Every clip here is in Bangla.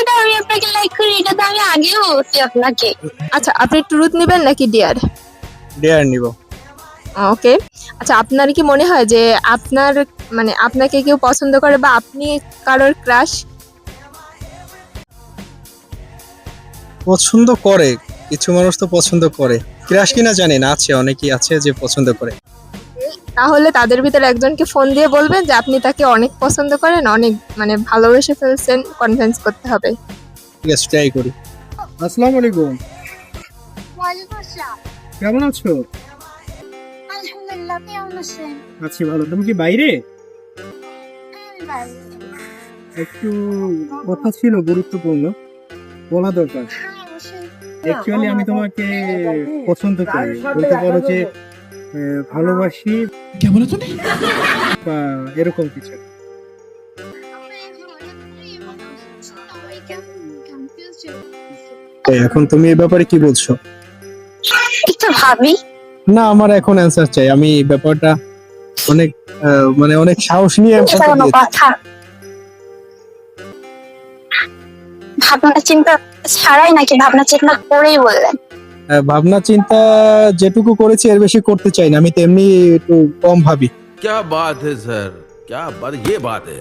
এটা আমি আপনাকে লাইক করি, এটা তো আমি আগেও বলছি আপনাকে। আচ্ছা, আপনি ট্রুথ নেবেন নাকি ডিয়ার? ডেয়ার নিব। ওকে। আচ্ছা, আপনার কি মনে হয় যে আপনার মানে আপনাকে কেউ পছন্দ করে বা আপনি কারোর ক্রাশ? পছন্দ করে, কিছু মানুষ তো পছন্দ করে। ক্রাশ কিনা জানি না, আছে অনেকেই আছে যে পছন্দ করে। তাহলে তাদের ভিতরে একজনকে ফোন দিয়ে বলবেন যে আপনি তাকে অনেক পছন্দ করেন, অনেক মানে ভালোবেসে ফেলছেন, কনভিন্স করতে হবে। ঠিক আছে, ট্রাই করি। আসসালামু আলাইকুম, ওয়ালাইকুম আসসালাম। কেমন আছো? আলহামদুলিল্লাহ, কেমন আছেন? আছি ভালো। তুমি কি বাইরে? আমি ভালো। একটু কথা ছিল গুরুত্বপূর্ণ, বলা দরকার। হ্যাঁ, অবশ্যই। অ্যাকচুয়ালি আমি তোমাকে পছন্দ করি, বলতে পারো যে ভালোবাসি বা এরকম কিছু। এখন তুমি এই ব্যাপারে কি বলছো? একটু ভাবি। না, আমার এখন অ্যান্সার চাই। আমি এই ব্যাপারটা অনেক মানে অনেক সাহস নিয়ে এটা কথা কোনো দিয়েছি। কথা? ভাবনা চিন্তা ছাড়াই নাকি ভাবনা চিন্তা করেই বললেন? ভাবনা চিন্তা যেটুকু করেছি এর বেশি করতে চাই না, আমি তেমনি একটু কম ভাবি। क्या बात है सर, क्या बात, ये बात है।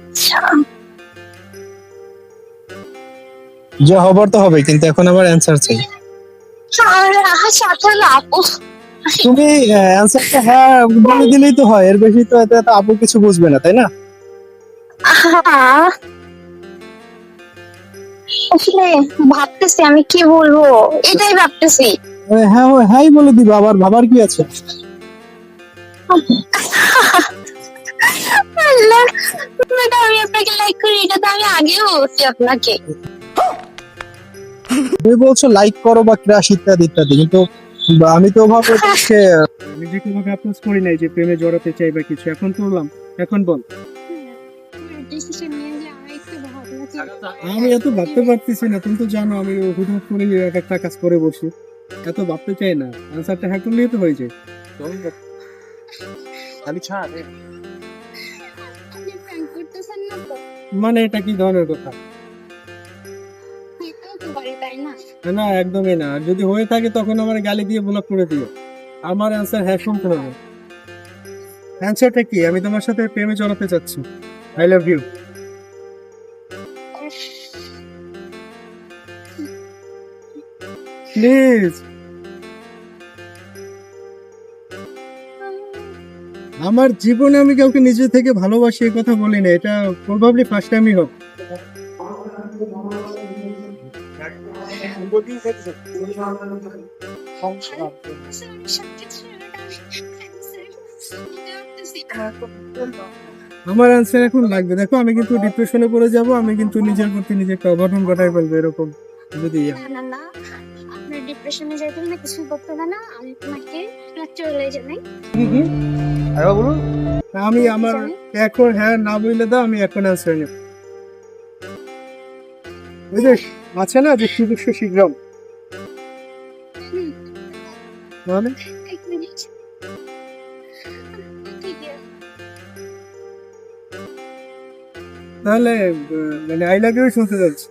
আচ্ছা, যে হবার তো হবে, কিন্তু এখন আমার অ্যান্সার চাই। আচ্ছা, তাহলে আপু। তুমি অ্যান্সারটা হ্যাঁ বলে দিলেই তো হয়, এর বেশি তো এত আপু কিছু বুঝবে না, তাই না? আহা, আসলে ভাবতেছি আমি কি বলবো, এটাই ভাবতেছি। হ্যাঁ হ্যাঁ বলে দিবা, আবার ভাবার কি আছে? আল্লাহ, এটা আমি আপনাকে লাইক করি, এটা তো আমি আগেও বলছি আপনাকে। তুমি বলছো লাইক করো বা ক্রাশ ইত্যাদি ইত্যাদি, কিন্তু আমি তো ওভাবে তোমাকে নিজেকে ওভাবে অ্যাপ্রোচ করি নাই যে প্রেমে জড়াতে চাই বা কিছু। এখন করলাম, এখন বল। ডিসিশন নিয়ে যে আমি একটু ভাবনা চিন্তা আমি এত ভাবতে পারতেছি না, তুমি তো জানো আমি হুটহাট করে এক একটা কাজ করে বসি, এত ভাবতে চাই না। আনসারটা হ্যাঁ করলেই তো হয়ে যায়। আপনি প্র্যাঙ্ক করতেছেন না তো? মানে এটা কি ধরনের কথা? এটাও তো পারি, তাই না? না একদমই না, আর যদি হয়ে থাকে তখন আমার গালি দিয়ে ব্লক করে দিও। আমার অ্যান্সার হ্যাঁ শুনতে হবে। অ্যান্সারটা কি? আমি তোমার সাথে প্রেমে জড়াতে চাচ্ছি। I love you. প্লিজ। আমার জীবনে আমি কাউকে নিজে থেকে ভালোবাসি এই কথা বলি না, এটা প্রবাবলি ফার্স্ট টাইমই হোক। আমার অ্যান্সার এখন লাগবে। দেখো আমি কিন্তু ডিপ্রেশনে পড়ে যাব, আমি কিন্তু নিজের প্রতি নিজে একটা অঘটন ঘটাই ফেলবো এরকম যদি। না না না, আপনার ডিপ্রেশনে যাইতে না, কিছু করতে হবে না, আমি তোমাকে চলে যাই। আমি আমার এখন হ্যাঁ না বললে দাও, আমি এখন অ্যান্সার নেব। ওই যে আছে না যে সুদৃশ্য শীঘ্রম, মানে এক মিনিট। ঠিক আছে। তাহলে মানে আই লাভ ইউ শুনতে যাচ্ছি।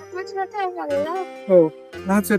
আমার সাথে ভালো ও আচ্ছা।